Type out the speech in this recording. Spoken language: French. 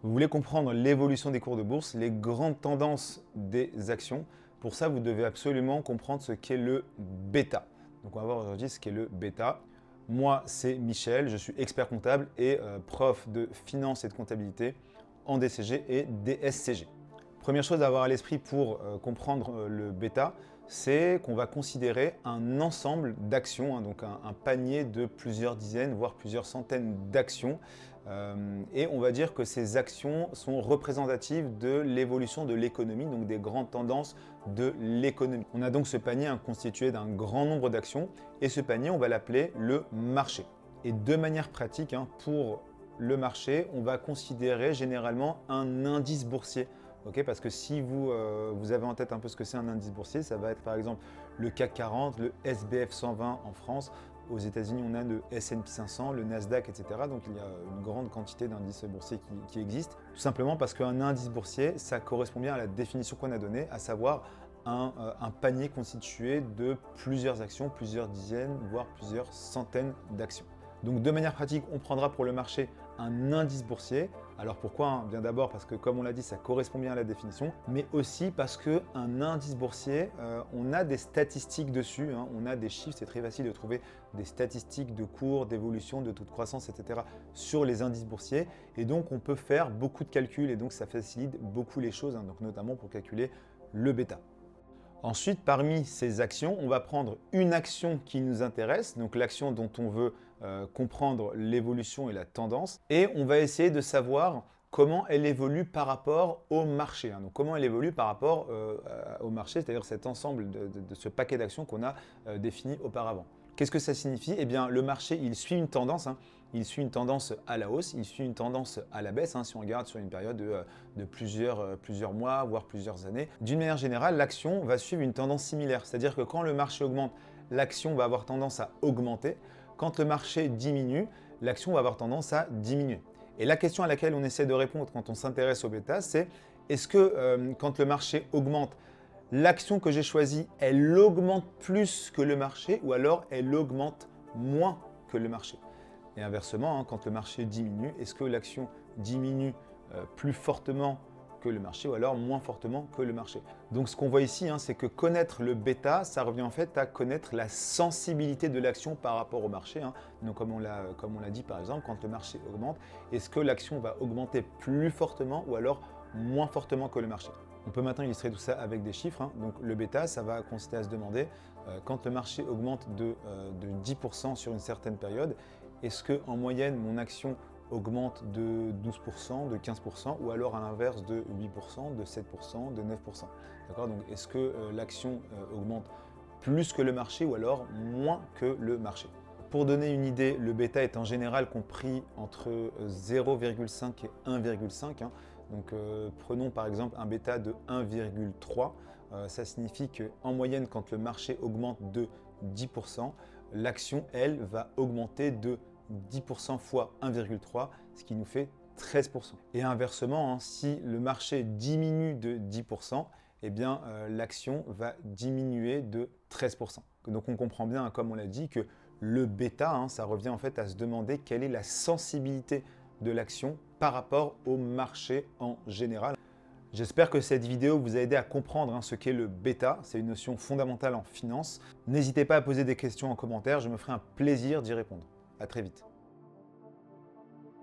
Vous voulez comprendre l'évolution des cours de bourse, les grandes tendances des actions. Pour ça, vous devez absolument comprendre ce qu'est le bêta. Donc on va voir aujourd'hui ce qu'est le bêta. Moi, c'est Michel, je suis expert comptable et prof de finance et de comptabilité en DCG et DSCG. Première chose à avoir à l'esprit pour comprendre le bêta, c'est qu'on va considérer un ensemble d'actions, donc un panier de plusieurs dizaines, voire plusieurs centaines d'actions. Et on va dire que ces actions sont représentatives de l'évolution de l'économie, donc des grandes tendances de l'économie. On a donc ce panier constitué d'un grand nombre d'actions et ce panier, on va l'appeler le marché. Et de manière pratique, pour le marché, on va considérer généralement un indice boursier. Okay, parce que si vous avez en tête un peu ce que c'est un indice boursier, ça va être par exemple le CAC 40, le SBF 120 en France. Aux États-Unis, on a le S&P 500, le Nasdaq, etc. Donc il y a une grande quantité d'indices boursiers qui existent. Tout simplement parce qu'un indice boursier, ça correspond bien à la définition qu'on a donnée, à savoir un panier constitué de plusieurs actions, plusieurs dizaines, voire plusieurs centaines d'actions. Donc de manière pratique, on prendra pour le marché un indice boursier. Alors pourquoi? Bien d'abord parce que comme on l'a dit, ça correspond bien à la définition, mais aussi parce qu'un indice boursier, on a des statistiques dessus, on a des chiffres, c'est très facile de trouver des statistiques de cours, d'évolution, de taux de croissance, etc. sur les indices boursiers. Et donc on peut faire beaucoup de calculs et donc ça facilite beaucoup les choses, donc notamment pour calculer le bêta. Ensuite, parmi ces actions, on va prendre une action qui nous intéresse, donc l'action dont on veut comprendre l'évolution et la tendance, et on va essayer de savoir comment elle évolue par rapport au marché. Donc comment elle évolue par rapport au marché, c'est-à-dire cet ensemble de ce paquet d'actions qu'on a défini auparavant. Qu'est-ce que ça signifie? Eh bien, le marché, il suit une tendance. Il suit une tendance à la hausse, il suit une tendance à la baisse, si on regarde sur une période de plusieurs mois, voire plusieurs années. D'une manière générale, l'action va suivre une tendance similaire, c'est-à-dire que quand le marché augmente, l'action va avoir tendance à augmenter. Quand le marché diminue, l'action va avoir tendance à diminuer. Et la question à laquelle on essaie de répondre quand on s'intéresse au bêta, c'est est-ce que quand le marché augmente, l'action que j'ai choisie, elle augmente plus que le marché ou alors elle augmente moins que le marché? Et inversement, quand le marché diminue, est-ce que l'action diminue plus fortement que le marché ou alors moins fortement que le marché? Donc ce qu'on voit ici, c'est que connaître le bêta, ça revient en fait à connaître la sensibilité de l'action par rapport au marché. Donc comme on l'a dit par exemple, quand le marché augmente, est-ce que l'action va augmenter plus fortement ou alors moins fortement que le marché? On peut maintenant illustrer tout ça avec des chiffres. Donc le bêta, ça va consister à se demander, quand le marché augmente de 10% sur une certaine période, est-ce qu'en moyenne, mon action augmente de 12%, de 15%, ou alors à l'inverse de 8%, de 7%, de 9%? D'accord? Donc est-ce que l'action augmente plus que le marché ou alors moins que le marché? Pour donner une idée, le bêta est en général compris entre 0,5 et 1,5. Donc prenons par exemple un bêta de 1,3. Ça signifie qu'en moyenne, quand le marché augmente de 10%, l'action, elle, va augmenter de 10% fois 1,3, ce qui nous fait 13%. Et inversement, si le marché diminue de 10%, eh bien l'action va diminuer de 13%. Donc on comprend bien, comme on l'a dit, que le bêta, ça revient en fait à se demander quelle est la sensibilité de l'action par rapport au marché en général. J'espère que cette vidéo vous a aidé à comprendre ce qu'est le bêta. C'est une notion fondamentale en finance. N'hésitez pas à poser des questions en commentaire, je me ferai un plaisir d'y répondre. À très vite.